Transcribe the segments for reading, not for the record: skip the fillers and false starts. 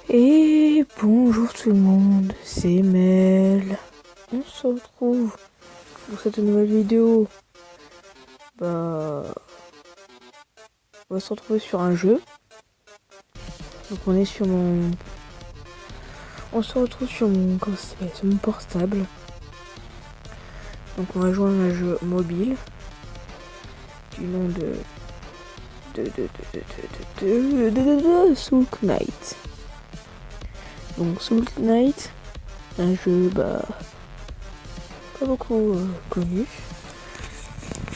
Et bonjour tout le monde, c'est Mel. On se retrouve pour cette nouvelle vidéo. On va se retrouver sur un jeu. Donc on se retrouve sur mon portable. Donc on va jouer à un jeu mobile du nom de Soul Knight. Donc Soul Knight, un jeu pas beaucoup connu,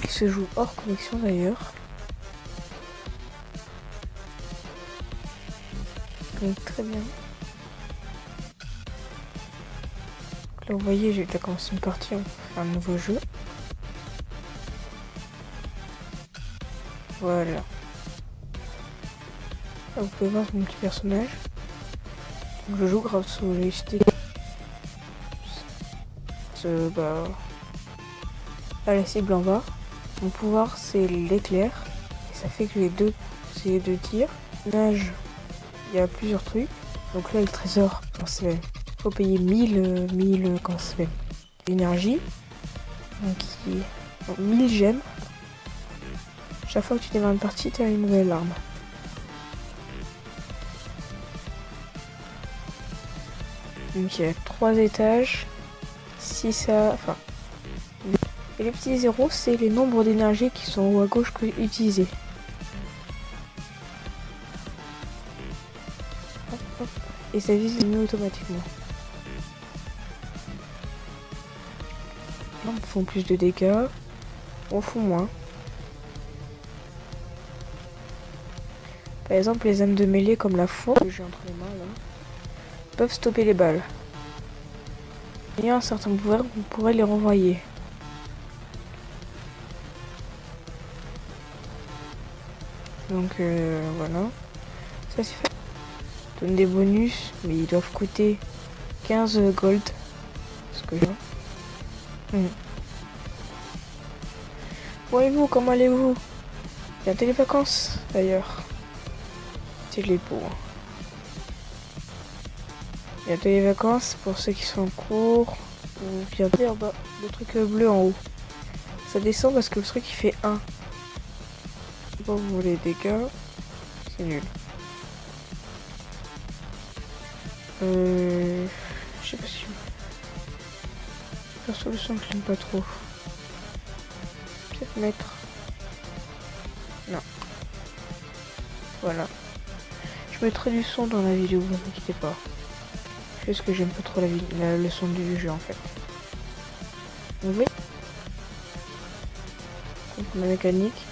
qui se joue hors connexion d'ailleurs. Donc très bien. Donc là vous voyez, j'ai déjà commencé une partie, on va faire un nouveau jeu. Voilà. Là, vous pouvez voir mon petit personnage. Donc je joue grâce au joystick. À la cible en bas. Mon pouvoir c'est l'éclair. Et ça fait que j'ai deux tirs. Nage, il y a plusieurs trucs. Donc là le trésor, il faut payer 1000 énergie. Donc 1000 gemmes. Chaque fois que tu démarres une partie, tu as une nouvelle arme. Donc il y a 3 étages. Et les petits zéros, c'est les nombres d'énergie qui sont en haut à gauche que utilisés. Et ça vise les automatiquement. Là, on font plus de dégâts. On fout moins. Par exemple, les armes de mêlée comme la fourche que j'ai entre les mains là, peuvent stopper les balles. Ayant un certain pouvoir, vous pourrez les renvoyer. Donc voilà. Ça c'est fait. Donne des bonus, mais ils doivent coûter 15 gold. Ce que j'ai. Bon et vous, comment allez-vous? Bientôt les vacances d'ailleurs. C'est les beaux. Bientôt les vacances pour ceux qui sont en cours. Ou bientôt en bas, le truc bleu en haut. Ça descend parce que le truc il fait 1. Bon, vous les dégâts, c'est nul. Je sais pas si. Perso, le son que j'aime pas trop. Peut-être mettre. Non. Voilà. Je mettrai du son dans la vidéo, vous inquiétez pas. Parce que j'aime pas trop le son du jeu en fait. Donc, la mécanique.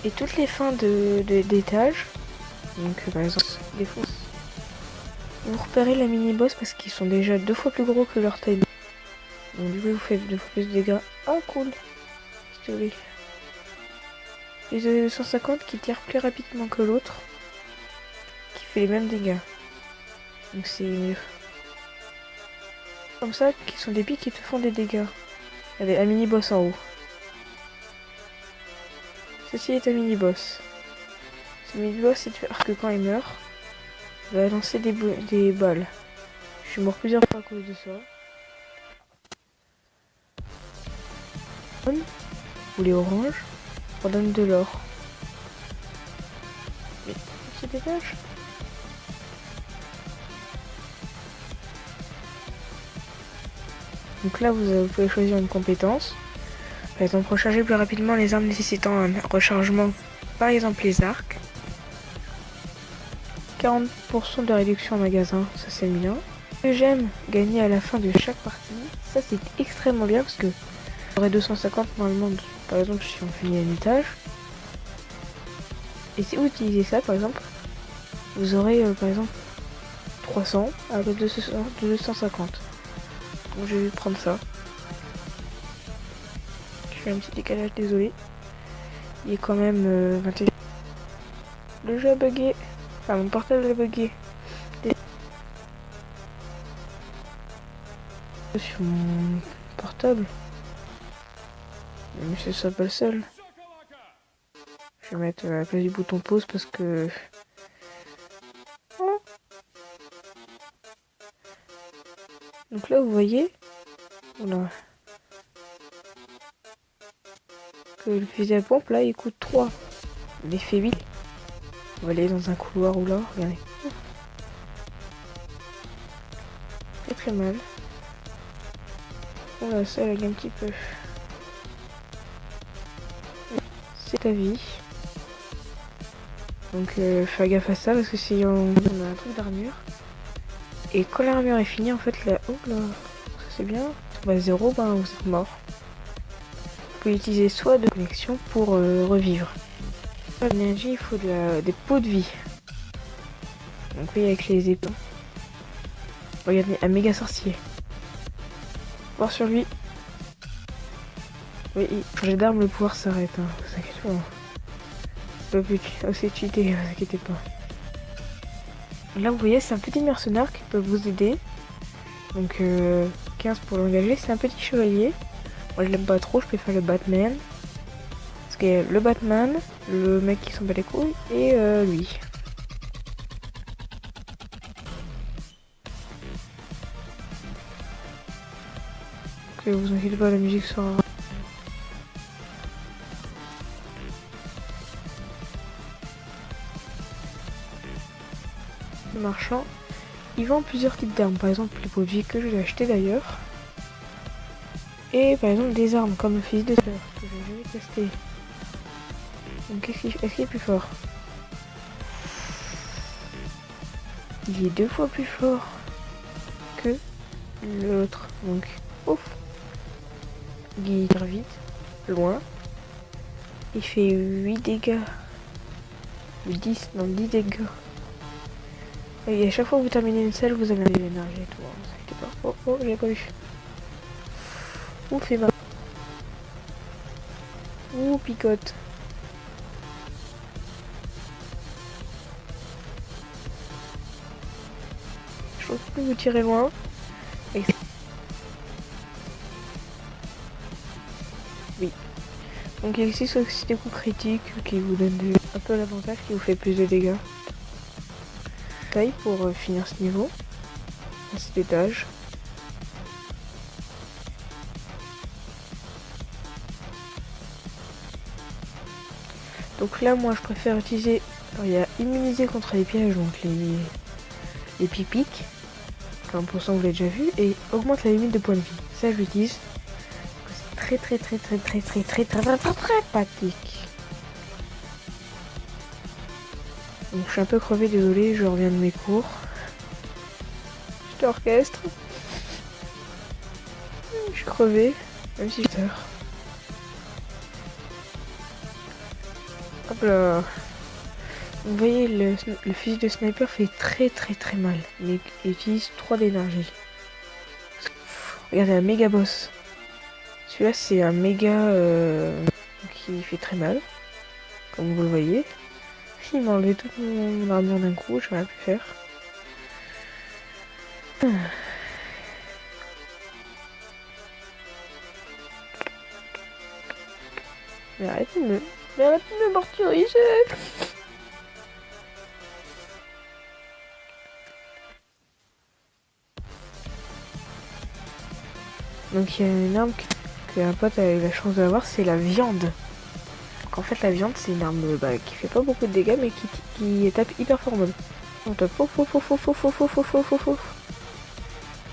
Et toutes les fins d'étage. Donc par exemple, des fois, vous repérez la mini-boss parce qu'ils sont déjà 2 fois plus gros que leur taille. Donc du coup vous faites 2 fois plus de dégâts. Ah cool. Désolé. Les 250 qui tirent plus rapidement que l'autre. Qui fait les mêmes dégâts. Donc c'est mieux. Comme ça, qui sont des pics qui te font des dégâts. Il y a un mini-boss en haut. Ceci est un mini-boss. Ce mini-boss, c'est que quand il meurt, il va lancer des balles. Je suis mort plusieurs fois à cause de ça. Ou les oranges, on donne de l'or. Mais il se dégage. Donc là, vous pouvez choisir une compétence. Par exemple, recharger plus rapidement les armes nécessitant un rechargement. Par exemple, les arcs. 40% de réduction en magasin, ça c'est bien. Que j'aime gagner à la fin de chaque partie, ça c'est extrêmement bien parce que j'aurai 250 normalement, par exemple si on finit un étage. Et si vous utilisez ça par exemple, vous aurez par exemple 300 à 250. Donc je vais prendre ça. Je fais un petit décalage, désolé. Il est quand même 21. Le jeu a bugué. Enfin mon portable a bugué. Sur mon portable. Mais c'est ça pas le seul. Je vais mettre à la place du bouton pause parce que Donc là, vous voyez, oula, que le fusil à pompe, là, il coûte 3. Il est fait 8. On va aller dans un couloir ou là, regardez. Très très mal. Oh là, ça lag un petit peu. C'est ta vie. Donc fais gaffe à ça parce que si on a un truc d'armure. Et quand l'armure est finie, en fait, là, oh là, ça c'est bien. Si on va à 0, ben vous êtes mort. Vous pouvez utiliser soit de connexion pour revivre. Pour l'énergie, il faut des pots de vie. Donc oui, avec les épées. Regardez, un méga sorcier. Voir sur lui. Oui, changer d'arme, le pouvoir s'arrête. Hein. Vous inquiétez pas. C'est pas plus aussi cheaté, vous inquiétez pas. Là, vous voyez, c'est un petit mercenaire qui peut vous aider. Donc 15 pour l'engager. C'est un petit chevalier. Moi, je l'aime pas trop, je préfère le Batman. Parce qu'il y a le Batman, le mec qui s'en bat les couilles, et lui. Que vous inquiétez pas, la musique sera... Le marchand, il vend plusieurs types d'armes. Par exemple, les pots de vie que je vais acheter d'ailleurs. Et par exemple, des armes comme le fusil de sœur, que je vais jamais tester. Donc, est-ce qu'il est plus fort? Il est 2 fois plus fort que l'autre. Donc, ouf. Il tire vite, loin. Il fait 8 dégâts. 10, non 10 dégâts. Et à chaque fois que vous terminez une selle, vous avez de l'énergie et tout. Hein, vous inquiétez pas. Oh, oh, j'ai pas vu. Ouh, fait mal. Ouh, picote. Je pense que vous tirez loin. Et... oui. Donc ici, c'est aussi des coups critiques qui vous donnent un peu l'avantage, qui vous fait plus de dégâts. Taille pour finir ce niveau. À cet étage. Donc là, moi, je préfère utiliser... alors, il y a immunisé contre les pièges, donc les pics-pics. 40%, vous l'avez déjà vu. Et augmente la limite de points de vie. Ça, je l'utilise. C'est très pratique. Donc je suis un peu crevé, désolé, je reviens de mes cours. J'étais orchestre. Je suis crevé, même si je tard. Hop là. Vous voyez, le fusil de sniper fait très mal, mais il utilise 3 d'énergie. Regardez, un méga boss. Celui-là, c'est un méga qui fait très mal, comme vous le voyez. Il m'a enlevé toute mon armure d'un coup, j'ai rien pu faire. Mais arrêtez de me martyriser. Donc il y a une arme que un pote a eu la chance d'avoir, c'est la viande. Donc en fait la viande c'est une arme qui fait pas beaucoup de dégâts mais qui tape hyper fort en mode. On tape faux.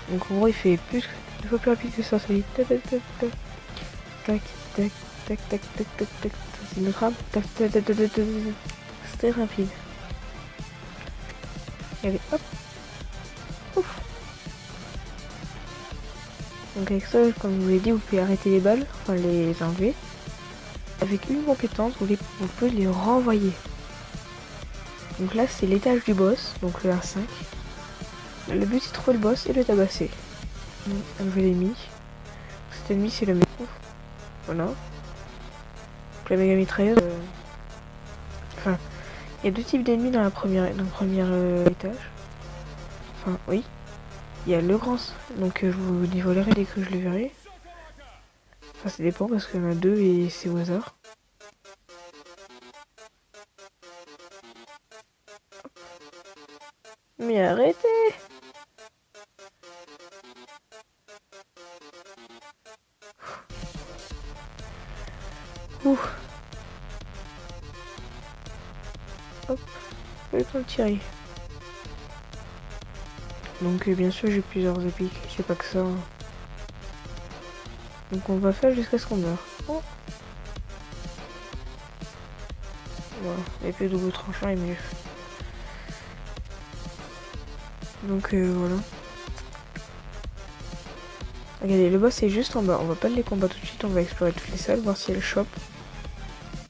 Donc en gros il fait plus 2 fois plus rapide que ça, ça fait tac tac tac tac tac tac tac tac tac tac tac. C'est une autre arme. Tac tac tac tac tac tac. C'est très rapide. Et allez hop. Ouf. Donc avec ça, comme je vous l'ai dit, vous pouvez arrêter les balles, enfin les enlever. Avec une compétence, vous pouvez les renvoyer. Donc là, c'est l'étage du boss, donc le R5. Le but, c'est de trouver le boss et le tabasser. Enlever l'ennemi. Cet ennemi, c'est le mec. Voilà. Donc la méga mitrailleuse. Enfin, il y a 2 types d'ennemis dans le premier étage. Enfin, oui. Il y a le grand, donc je vous dévoilerai dès que je le verrai. Enfin, ça dépend parce qu'il y en a 2 et c'est au hasard. Mais arrêtez! train de tirer. Donc bien sûr j'ai plusieurs épiques, c'est pas que ça. Donc on va faire jusqu'à ce qu'on meure. Oh. Voilà, l'épée double tranchant est mieux. Donc voilà. Regardez, le boss est juste en bas. On va pas les combattre tout de suite, on va explorer toutes les salles, voir si elle chope.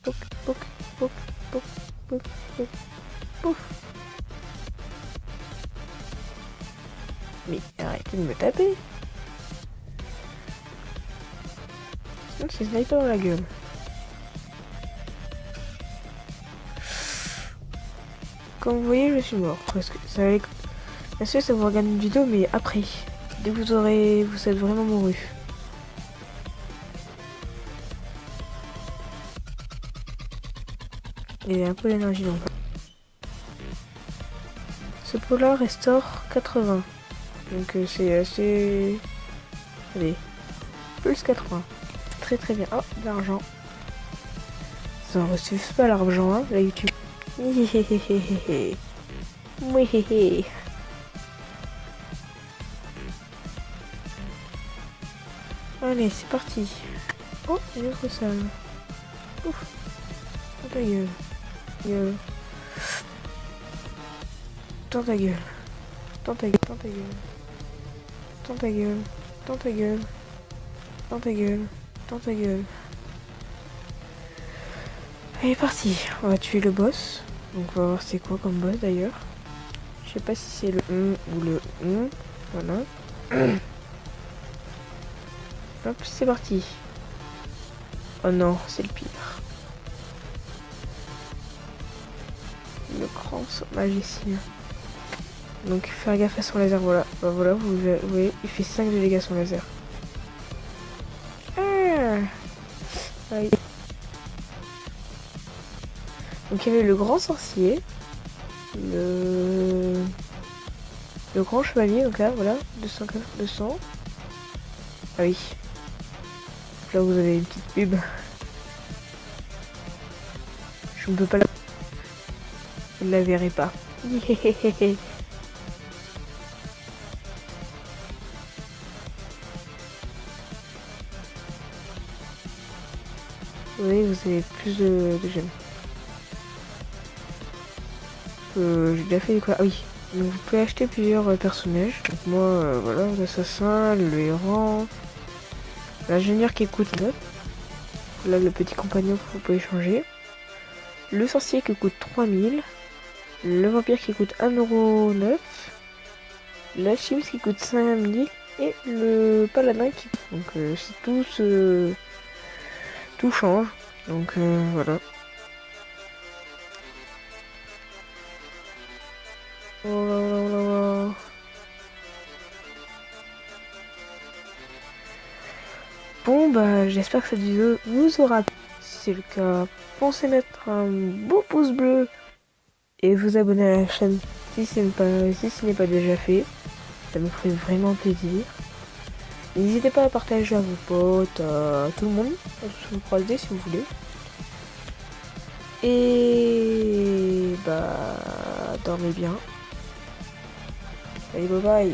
Pouk, pouk, pouk, pouk, pouk, pouk, pouf. Mais arrêtez de me taper. Sinon c'est sniper dans la gueule. Comme vous voyez, je suis mort. Parce que ça va... Bien sûr, ça vous regarde une vidéo, mais après. Dès que vous êtes vraiment mouru. Il y a un peu d'énergie donc. Ce pot-là restaure 80. Donc c'est assez... Allez. Plus 80. Très très bien. Oh, de l'argent. Ça ne refuse pas l'argent, hein, la YouTube. Hihihihihi. Mouihihi. Allez, c'est parti. Oh, une autre salle. Ouf. Dans ta gueule. Gueule. Dans ta gueule. Dans ta gueule. Dans ta gueule. Dans ta gueule. Dans ta gueule. Dans ta gueule. Dans ta gueule. Allez, parti. On va tuer le boss. Donc on va voir c'est quoi comme boss d'ailleurs. Je sais pas si c'est le ou le Voilà. Hop, c'est parti. Oh non, c'est le pire. Le grand magicien. Donc faire gaffe à son laser, voilà. Bah, voilà, vous voyez, il fait 5 de dégâts son laser. Ah. Aïe. Donc il y avait le grand sorcier. Le grand chevalier, donc là, voilà, 200. Ah oui. Là vous avez une petite pub. Je ne peux pas la... Vous ne la verrez pas. Vous voyez, vous avez plus de gemmes. J'ai déjà fait quoi? Ah oui. Donc vous pouvez acheter plusieurs personnages. Donc moi, voilà, l'assassin, le héros, l'ingénieur qui coûte 9. Là, le petit compagnon que vous pouvez changer. Le sorcier qui coûte 3000. Le vampire qui coûte 1,09€. L'alchimiste qui coûte 5000. Et le paladin qui... Donc c'est tout change. Donc voilà. Oh là là là là. Bon bah j'espère que cette vidéo vous aura plu. Si c'est le cas, pensez mettre un beau pouce bleu et vous abonner à la chaîne si ce n'est pas déjà fait. Ça me ferait vraiment plaisir. N'hésitez pas à partager à vos potes, à tout le monde, à tous vous croiser si vous voulez. Et bah dormez bien. Allez bye bye.